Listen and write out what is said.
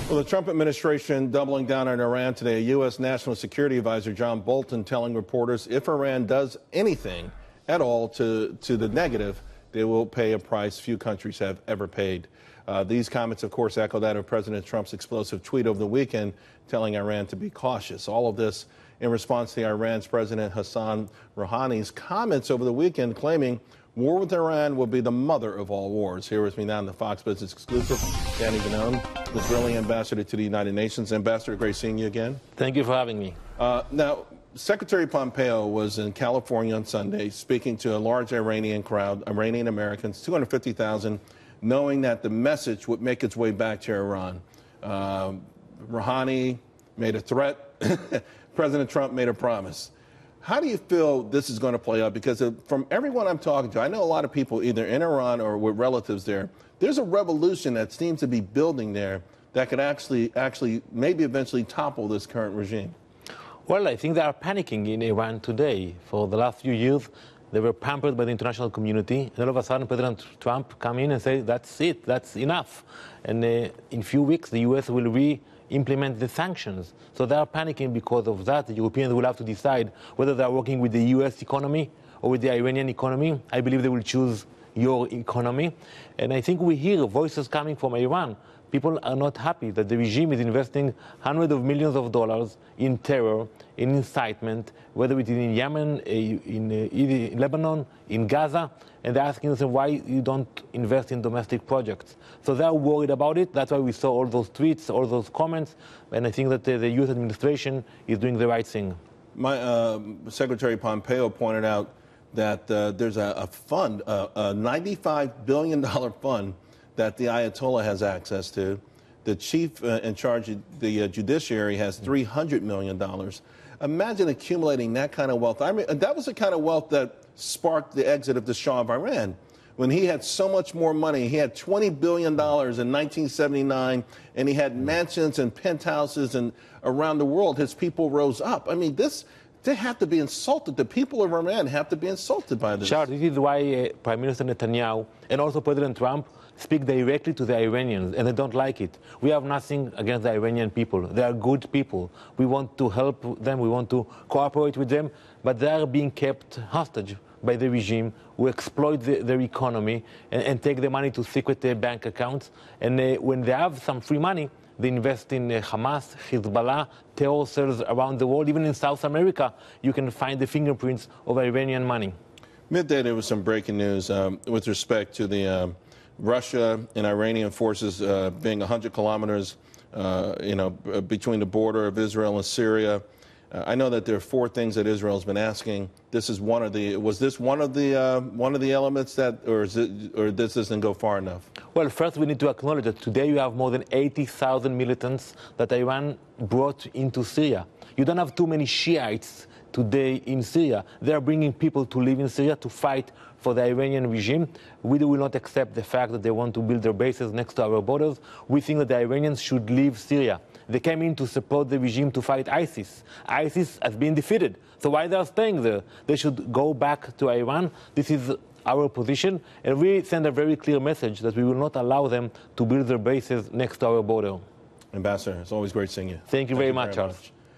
Well, the Trump administration doubling down on Iran today. U.S. National Security Advisor John Bolton telling reporters if Iran does anything at all to the negative, they will pay a price few countries have ever paid. These comments, of course, echo that of President Trump's explosive tweet over the weekend telling Iran to be cautious. All of this in response to Iran's President Hassan Rouhani's comments over the weekend claiming war with Iran will be the mother of all wars. Here with me now in the Fox Business exclusive, Danon, Israeli ambassador to the United Nations. Ambassador, great seeing you again. Thank you for having me. Now, Secretary Pompeo was in California on Sunday speaking to a large Iranian crowd, Iranian Americans, 250,000, knowing that the message would make its way back to Iran. Rouhani made a threat. President Trump made a promise. How do you feel this is going to play out? Because from everyone I'm talking to, I know a lot of people either in Iran or with relatives there. There's a revolution that seems to be building there that could actually maybe eventually topple this current regime. Well, I think they are panicking in Iran today. For the last few years, they were pampered by the international community. And all of a sudden, President Trump come in and say, that's it, that's enough. And in a few weeks, the U.S. will implement the sanctions. So they are panicking because of that. The Europeans will have to decide whether they are working with the U.S. economy or with the Iranian economy. I believe they will choose your economy. And I think we hear voices coming from Iran. People are not happy that the regime is investing hundreds of millions of dollars in terror, in incitement, whether it is in Yemen, in Lebanon, in Gaza, and they're asking themselves why you don't invest in domestic projects. So they're worried about it. That's why we saw all those tweets, all those comments, and I think that the U.S. administration is doing the right thing. Secretary Pompeo pointed out that there's a fund, a $95 billion fund that the Ayatollah has access to. The chief in charge of the judiciary has $300 million. Imagine accumulating that kind of wealth. I mean, that was the kind of wealth that sparked the exit of the Shah of Iran. When he had so much more money, he had $20 billion in 1979, and he had mansions and penthouses and around the world. His people rose up. I mean, they have to be insulted. The people of Iran have to be insulted by this. Charles, this is why Prime Minister Netanyahu and also President Trump speak directly to the Iranians, and they don't like it. We have nothing against the Iranian people. They are good people. We want to help them. We want to cooperate with them, but they are being kept hostage by the regime who exploit their economy and take the money to secret their bank accounts. And when they have some free money, they invest in Hamas, Hezbollah, terror cells around the world. Even in South America, you can find the fingerprints of Iranian money. Midday, there was some breaking news with respect to the Russia and Iranian forces being 100 kilometers, between the border of Israel and Syria. I know that there are four things that Israel's been asking. This is one of the. Was this one of the elements that, or this doesn't go far enough? Well, first we need to acknowledge that today you have more than 80,000 militants that Iran brought into Syria. You don't have too many Shiites today in Syria. They are bringing people to live in Syria to fight for the Iranian regime. We will not accept the fact that they want to build their bases next to our borders. We think that the Iranians should leave Syria. They came in to support the regime to fight ISIS. ISIS has been defeated. So why they are staying there? They should go back to Iran. This is our position. And we send a very clear message that we will not allow them to build their bases next to our border. Ambassador, it's always great seeing you. Thank you very much, Charles.